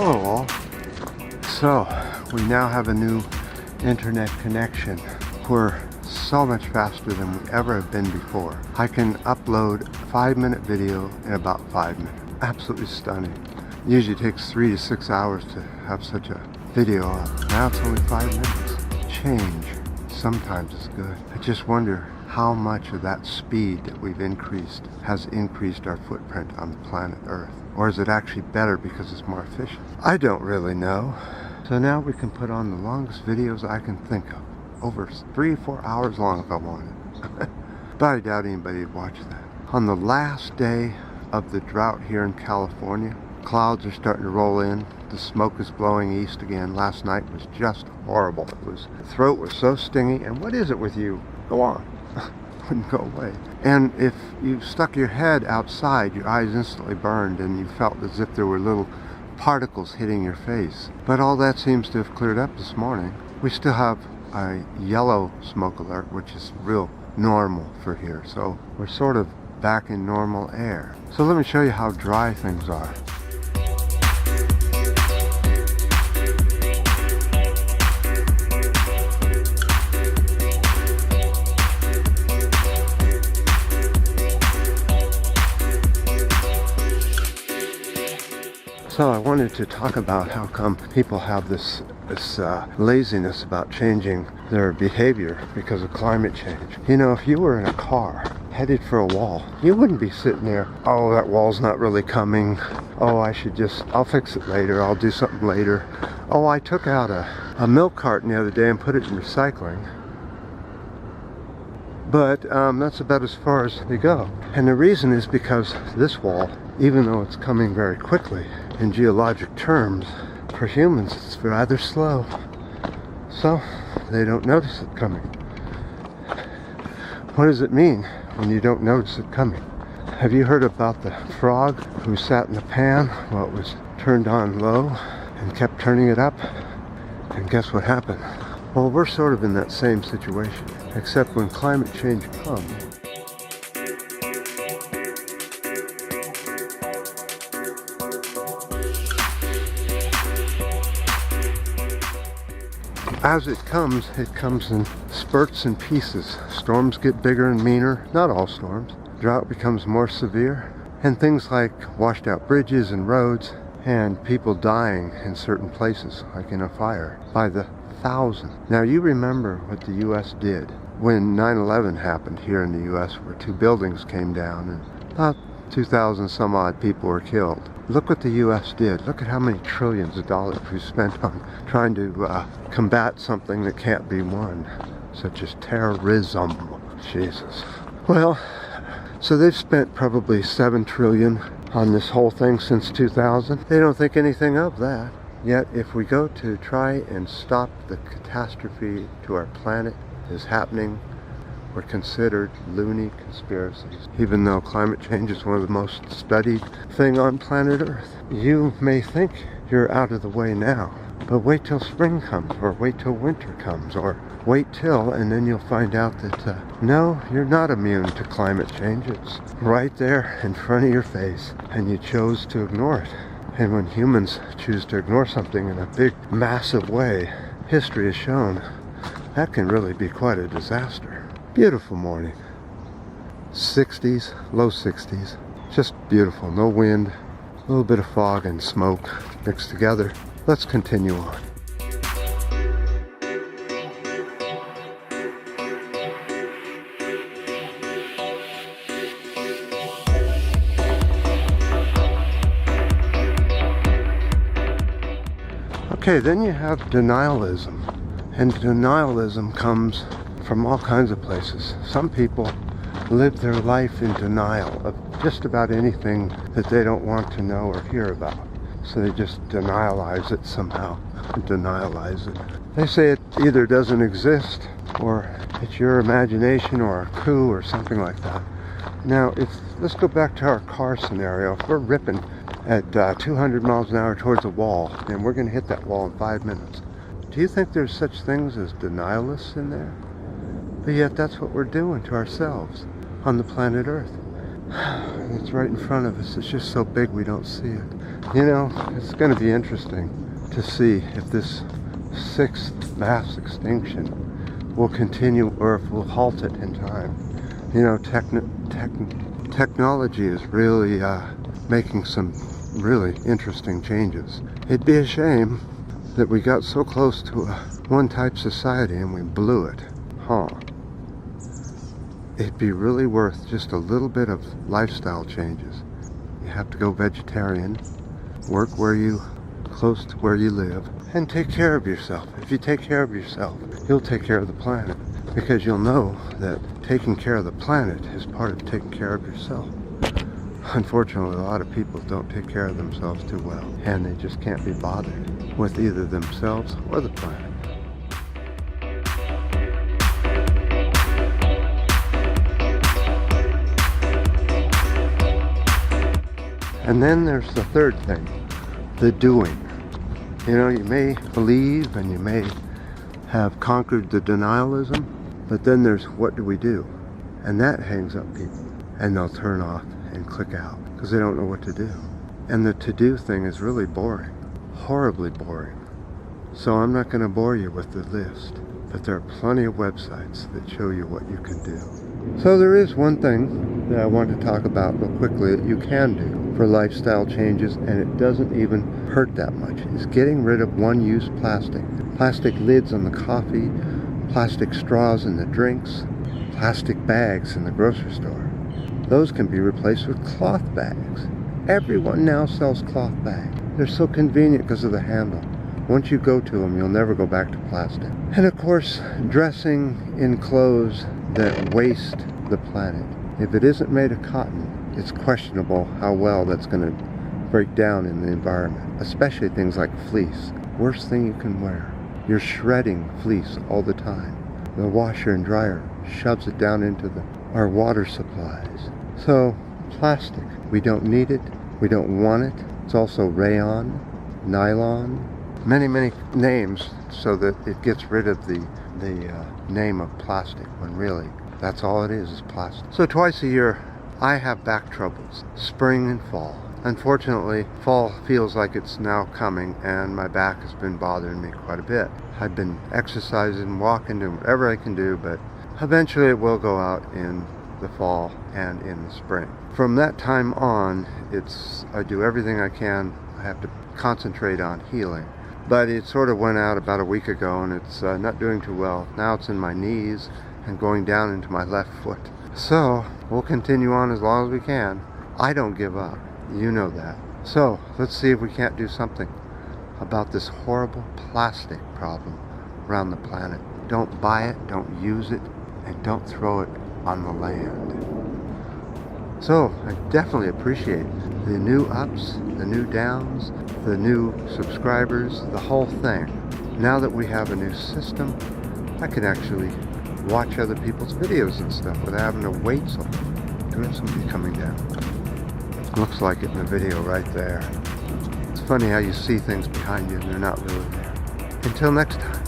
Hello all. So, we now have a new internet connection. We're so much faster than we ever have been before. I can upload a 5-minute video in about 5 minutes. Absolutely stunning. Usually takes 3 to 6 hours to have such a video up. Now it's only 5 minutes. Change sometimes is good. I just wonder how much of that speed that we've increased has increased our footprint on the planet Earth. Or is it actually better because it's more efficient? I don't really know. So now we can put on the longest videos I can think of. Over 3-4 hours long if I wanted. But I doubt anybody would watch that. On the last day of the drought here in California, clouds are starting to roll in. The smoke is blowing east again. Last night was just horrible. The throat was so stingy. And what is it with you? Go on. Wouldn't go away. And if you stuck your head outside, your eyes instantly burned and you felt as if there were little particles hitting your face. But all that seems to have cleared up this morning. We still have a yellow smoke alert, which is real normal for here. So we're sort of back in normal air. So let me show you how dry things are. So I wanted to talk about how come people have this laziness about changing their behavior because of climate change. You know, if you were in a car headed for a wall, you wouldn't be sitting there, oh, that wall's not really coming. Oh, I'll fix it later. I'll do something later. Oh, I took out a milk carton the other day and put it in recycling. But that's about as far as they go. And the reason is because this wall, even though it's coming very quickly in geologic terms, for humans it's rather slow. So they don't notice it coming. What does it mean when you don't notice it coming? Have you heard about the frog who sat in the pan while it was turned on low and kept turning it up? And guess what happened? Well, we're sort of in that same situation, except when climate change comes, as it comes in spurts and pieces. Storms get bigger and meaner, not all storms. Drought becomes more severe, and things like washed out bridges and roads, and people dying in certain places, like in a fire, by the thousand. Now you remember what the U.S. did when 9/11 happened here in the U.S., where 2 buildings came down and about 2,000 some odd people were killed. Look what the U.S. did. Look at how many trillions of dollars we spent on trying to combat something that can't be won, such as terrorism. Jesus. Well, so they've spent probably $7 trillion on this whole thing since 2000. They don't think anything of that. Yet if we go to try and stop the catastrophe to our planet is happening, we're considered loony conspiracies, even though climate change is one of the most studied thing on planet Earth. You may think you're out of the way now, but wait till spring comes, or wait till winter comes, or wait till, and then you'll find out that no, you're not immune to climate change. It's right there in front of your face, and you chose to ignore it. And when humans choose to ignore something in a big, massive way, history has shown that can really be quite a disaster. Beautiful morning. 60s, low 60s. Just beautiful. No wind, a little bit of fog and smoke mixed together. Let's continue on. Okay, then you have denialism. And denialism comes from all kinds of places. Some people live their life in denial of just about anything that they don't want to know or hear about. So they just denialize it somehow. Denialize it. They say it either doesn't exist, or it's your imagination, or a coup, or something like that. Now, let's go back to our car scenario. If we're ripping at 200 miles an hour towards a wall, and we're going to hit that wall in 5 minutes, do you think there's such things as denialists in there? But yet that's what we're doing to ourselves on the planet Earth. It's right in front of us. It's just so big we don't see it. You know, it's going to be interesting to see if this sixth mass extinction will continue or if we'll halt it in time. You know, technology is really making some really interesting changes. It'd be a shame that we got so close to a one-type society and we blew it. Huh. It'd be really worth just a little bit of lifestyle changes. You have to go vegetarian, work close to where you live, and take care of yourself. If you take care of yourself, you'll take care of the planet, because you'll know that taking care of the planet is part of taking care of yourself. Unfortunately, a lot of people don't take care of themselves too well, and they just can't be bothered with either themselves or the planet. And then there's the third thing, the doing. You know, you may believe and you may have conquered the denialism, but then there's what do we do? And that hangs up people, and they'll turn off and click out because they don't know what to do. And the to-do thing is really boring, horribly boring. So I'm not going to bore you with the list, but there are plenty of websites that show you what you can do. So there is one thing that I want to talk about real quickly that you can do for lifestyle changes, and it doesn't even hurt that much. It's getting rid of one-use plastic. Plastic lids on the coffee, plastic straws in the drinks, plastic bags in the grocery store. Those can be replaced with cloth bags. Everyone now sells cloth bags. They're so convenient because of the handle. Once you go to them, you'll never go back to plastic. And of course, dressing in clothes that waste the planet. If it isn't made of cotton, it's questionable how well that's going to break down in the environment, especially things like fleece. Worst thing you can wear. You're shredding fleece all the time. The washer and dryer shoves it down into our water supplies. So, plastic, we don't need it, we don't want it. It's also rayon, nylon, many names so that it gets rid of the name of plastic, when really that's all it is plastic. So twice a year I have back troubles, spring and fall. Unfortunately, fall feels like it's now coming, and my back has been bothering me quite a bit. I've been exercising, walking, doing whatever I can do, but eventually it will go out in the fall and in the spring. From that time on, I do everything I can. I have to concentrate on healing. But it sort of went out about a week ago, and it's not doing too well. Now it's in my knees and going down into my left foot. So we'll continue on as long as we can. I don't give up. You know that. So let's see if we can't do something about this horrible plastic problem around the planet. Don't buy it, don't use it, and don't throw it on the land. So I definitely appreciate the new ups, the new downs, the new subscribers, the whole thing. Now that we have a new system, I can actually watch other people's videos and stuff without having to wait so long. Do we have somebody coming down? Looks like it in the video right there. It's funny how you see things behind you and they're not really there. Until next time.